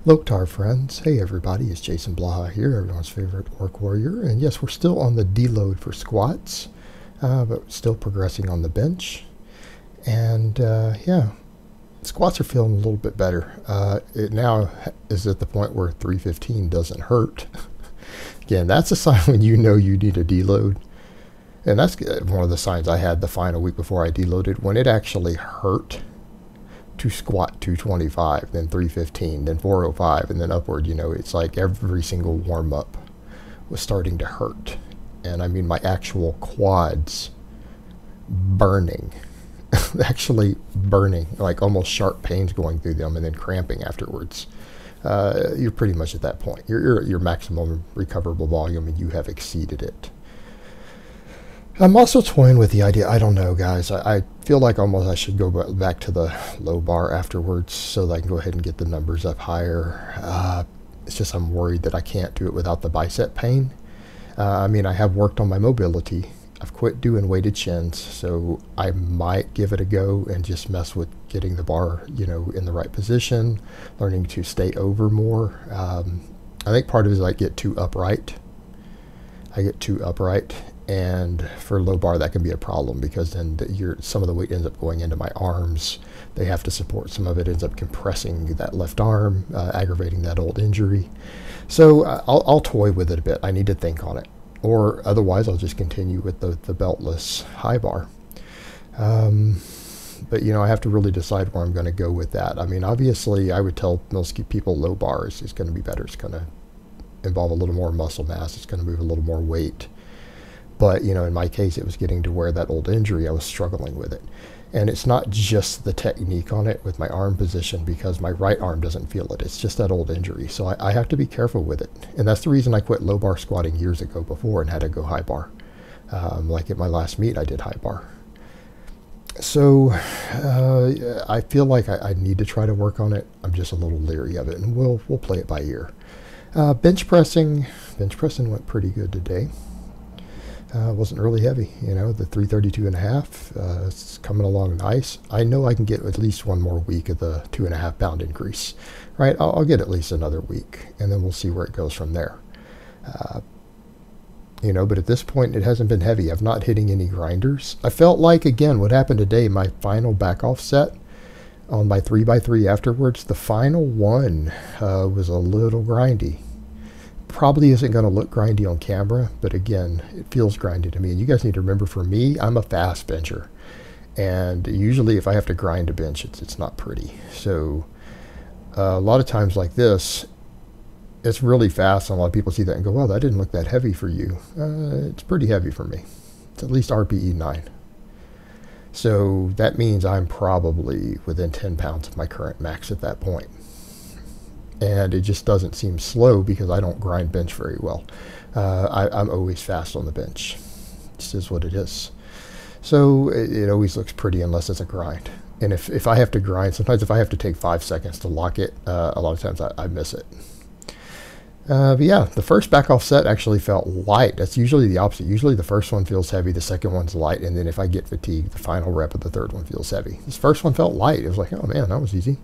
Loktar friends, hey everybody, it's Jason Blaha here, everyone's favorite orc warrior, and yes, we're still on the deload for squats, but still progressing on the bench, and yeah, squats are feeling a little bit better. It now is at the point where 315 doesn't hurt. Again, that's a sign when you know you need a deload, and that's one of the signs I had the final week before I deloaded, when it actually hurt to squat 225, then 315, then 405, and then upward. You know, it's like every single warm-up was starting to hurt, and I mean my actual quads burning, actually burning, like almost sharp pains going through them, and then cramping afterwards. You're pretty much at that point. You're at your maximum recoverable volume, and you have exceeded it. I'm also toying with the idea, I don't know guys, I feel like almost I should go back to the low bar afterwards so that I can go ahead and get the numbers up higher. It's just I'm worried that I can't do it without the bicep pain. I mean, I have worked on my mobility. I've quit doing weighted chins, so I might give it a go and just mess with getting the bar, you know, in the right position, learning to stay over more. I think part of it is I get too upright. And for low bar that can be a problem, because then some of the weight ends up going into my arms. They have to support, some of it ends up compressing that left arm, aggravating that old injury. So I'll toy with it a bit. I need to think on it, or otherwise I'll just continue with the beltless high bar. But you know, I have to really decide where I'm going to go with that. I mean, obviously I would tell most people low bars is going to be better. It's going to involve a little more muscle mass. It's going to move a little more weight. But, you know, in my case, it was getting to where that old injury, I was struggling with it. And it's not just the technique on it with my arm position, because my right arm doesn't feel it. It's just that old injury. So I have to be careful with it. And that's the reason I quit low bar squatting years ago before and had to go high bar. Like at my last meet, I did high bar. So I feel like I need to try to work on it. I'm just a little leery of it, and we'll play it by ear. Bench pressing went pretty good today. Wasn't really heavy, you know, the 332.5, it's coming along nice. I know I can get at least one more week of the 2.5 pound increase, right? I'll get at least another week, and then we'll see where it goes from there. You know, but at this point, it hasn't been heavy. I'm not hitting any grinders. I felt like, again, what happened today, my final back off set on my 3x3 afterwards, the final one was a little grindy. Probably isn't going to look grindy on camera, but again, it feels grindy to me. And you guys need to remember, for me, I'm a fast bencher, and usually if I have to grind a bench, it's not pretty. So a lot of times like this, it's really fast, and a lot of people see that and go, well, that didn't look that heavy for you. It's pretty heavy for me. It's at least RPE 9. So that means I'm probably within 10 pounds of my current max at that point. And it just doesn't seem slow because I don't grind bench very well. I'm always fast on the bench. This is what it is. So it always looks pretty unless it's a grind. And if I have to grind, sometimes if I have to take 5 seconds to lock it, a lot of times I miss it. But yeah, the first back off set actually felt light. That's usually the opposite. Usually the first one feels heavy, the second one's light, and then if I get fatigued, the final rep of the third one feels heavy. This first one felt light. It was like, oh man, that was easy.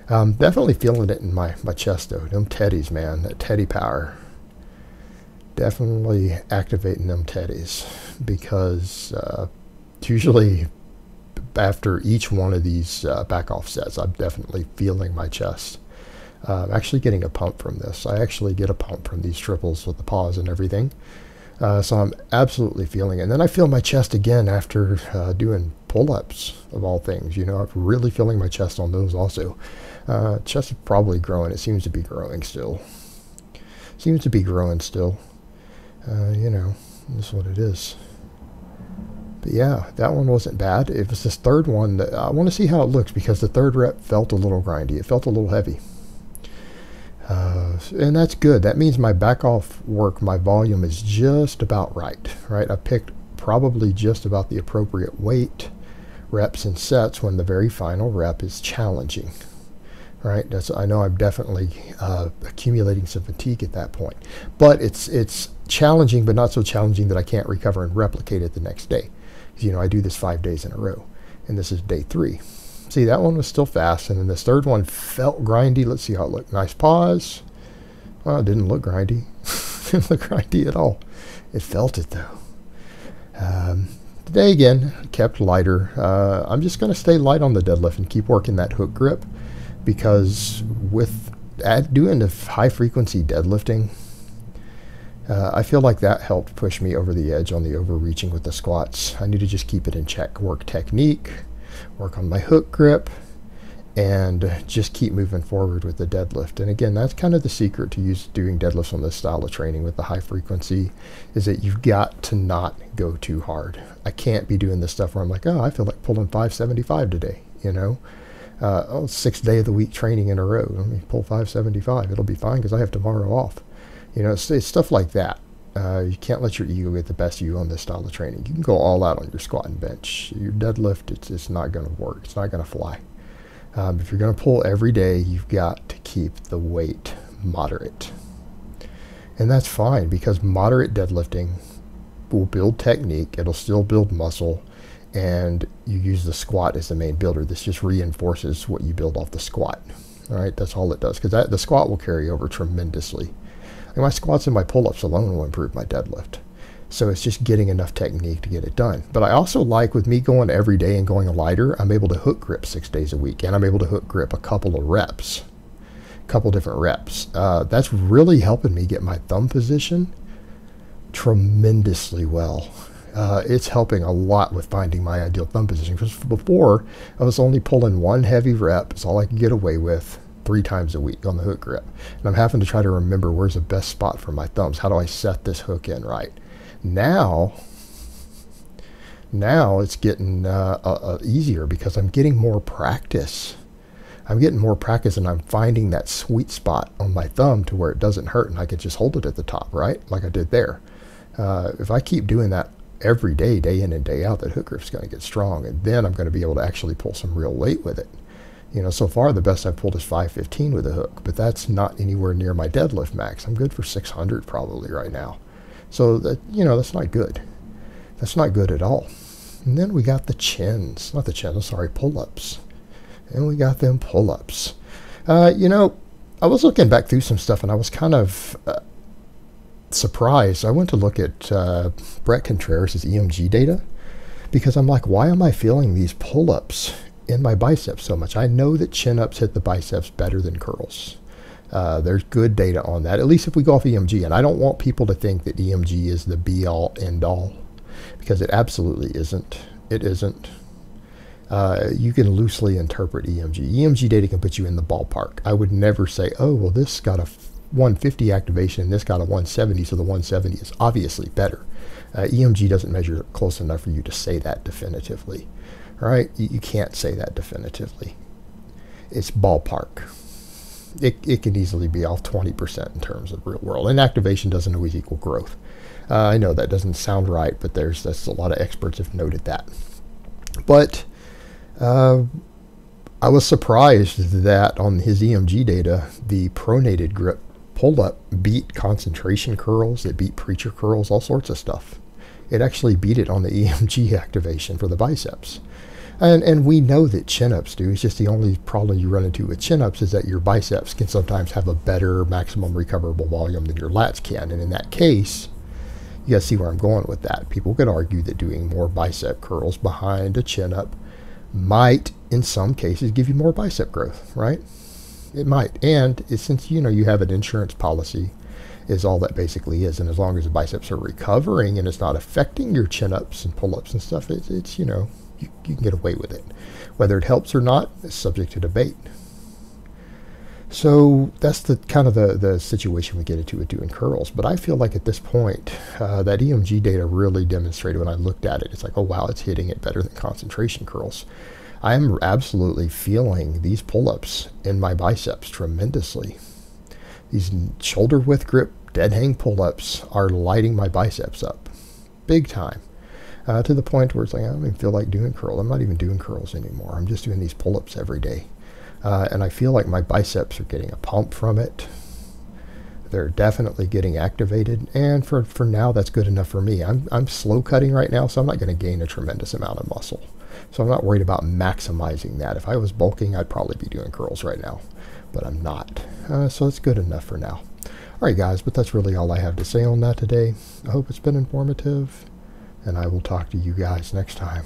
Definitely feeling it in my chest though. Them teddies, man, that teddy power. Definitely activating them teddies, because usually after each one of these back off sets, I'm definitely feeling my chest. I'm actually getting a pump from this. I actually get a pump from these triples with the pause and everything. So I'm absolutely feeling it. And then I feel my chest again after doing pull-ups, of all things. You know, I'm really feeling my chest on those also. Chest is probably growing. It seems to be growing still. You know, that's what it is. But yeah, that one wasn't bad. It was this third one that I want to see how it looks, because the third rep felt a little grindy. It felt a little heavy. And that's good. That means my back off work, my volume is just about right? I picked probably just about the appropriate weight, reps, and sets when the very final rep is challenging, right? I know I'm definitely accumulating some fatigue at that point, but it's challenging, but not so challenging that I can't recover and replicate it the next day. You know, I do this 5 days in a row, and this is day 3. It's See, that one was still fast, and then this third one felt grindy. Let's see how it looked. Nice pause. Well, it didn't look grindy. It didn't look grindy at all. It felt it, though. Today, again, kept lighter. I'm just going to stay light on the deadlift and keep working that hook grip, because with doing the high-frequency deadlifting, I feel like that helped push me over the edge on the overreaching with the squats. I need to just keep it in check, work technique, work on my hook grip, and just keep moving forward with the deadlift. And again, that's kind of the secret to doing deadlifts on this style of training with the high frequency, is that you've got to not go too hard. I can't be doing this stuff where I'm like, oh, I feel like pulling 575 today, you know. 6th day of the week training in a row. Let me pull 575. It'll be fine because I have tomorrow off. You know, it's stuff like that. You can't let your ego get the best of you on this style of training. You can go all out on your squat and bench. Your deadlift, it's not going to work. It's not going to fly. If you're going to pull every day, you've got to keep the weight moderate. And that's fine, because moderate deadlifting will build technique. It'll still build muscle. And you use the squat as the main builder. This just reinforces what you build off the squat. All right, that's all it does, because the squat will carry over tremendously. And my squats and my pull-ups alone will improve my deadlift. So it's just getting enough technique to get it done. But I also like, with me going every day and going lighter, I'm able to hook grip 6 days a week, and I'm able to hook grip a couple of reps, different reps. That's really helping me get my thumb position tremendously well. It's helping a lot with finding my ideal thumb position. Because before, I was only pulling 1 heavy rep. It's all I could get away with 3 times a week on the hook grip. And I'm having to try to remember, where's the best spot for my thumbs? How do I set this hook in right? Now it's getting easier, because I'm getting more practice. I'm getting more practice, and I'm finding that sweet spot on my thumb to where it doesn't hurt, and I can just hold it at the top, right? Like I did there. If I keep doing that every day, day in and day out, that hook grip's going to get strong, and then I'm going to be able to actually pull some real weight with it. You know, so far the best I've pulled is 515 with a hook, but that's not anywhere near my deadlift max. I'm good for 600 probably right now. So that, you know, that's not good. That's not good at all. And then we got the chins, not the chins, I'm sorry, pull-ups. And we got them pull-ups. You know, I was looking back through some stuff, and I was kind of surprised. I went to look at Brett Contreras' EMG data, because I'm like, why am I feeling these pull-ups in my biceps so much? I know that chin-ups hit the biceps better than curls. There's good data on that, at least if we go off EMG. And I don't want people to think that EMG is the be-all, end-all, because it absolutely isn't. It isn't. You can loosely interpret EMG. EMG data can put you in the ballpark. I would never say, oh, well, this got a 150 activation and this got a 170, so the 170 is obviously better. EMG doesn't measure close enough for you to say that definitively. All right? You can't say that definitively. It's ballpark. It can easily be off 20% in terms of real world. And activation doesn't always equal growth. I know that doesn't sound right, but that's a lot of experts have noted that. But I was surprised that on his EMG data, the pronated grip pull-up beat concentration curls, it beat preacher curls, all sorts of stuff. It actually beat it on the EMG activation for the biceps. And we know that chin-ups do. It's just the only problem you run into with chin-ups is that your biceps can sometimes have a better maximum recoverable volume than your lats can. And in that case, you guys see where I'm going with that. People could argue that doing more bicep curls behind a chin-up might, in some cases, give you more bicep growth, right? It might. And since, you know, you have an insurance policy, is all that basically is. And as long as the biceps are recovering and it's not affecting your chin-ups and pull-ups and stuff, it's you know, you can get away with it. Whether it helps or not is subject to debate. So that's the kind of the situation we get into with doing curls. But I feel like at this point, that EMG data really demonstrated when I looked at it. It's like, oh wow, it's hitting it better than concentration curls. I'm absolutely feeling these pull-ups in my biceps tremendously. These shoulder width grip dead hang pull-ups are lighting my biceps up big time. To the point where it's like, I don't even feel like doing curls. I'm not even doing curls anymore. I'm just doing these pull-ups every day. And I feel like my biceps are getting a pump from it. They're definitely getting activated. And for now, that's good enough for me. I'm slow cutting right now, so I'm not going to gain a tremendous amount of muscle. So I'm not worried about maximizing that. If I was bulking, I'd probably be doing curls right now, but I'm not. So it's good enough for now. Alright guys, but that's really all I have to say on that today. I hope it's been informative, and I will talk to you guys next time.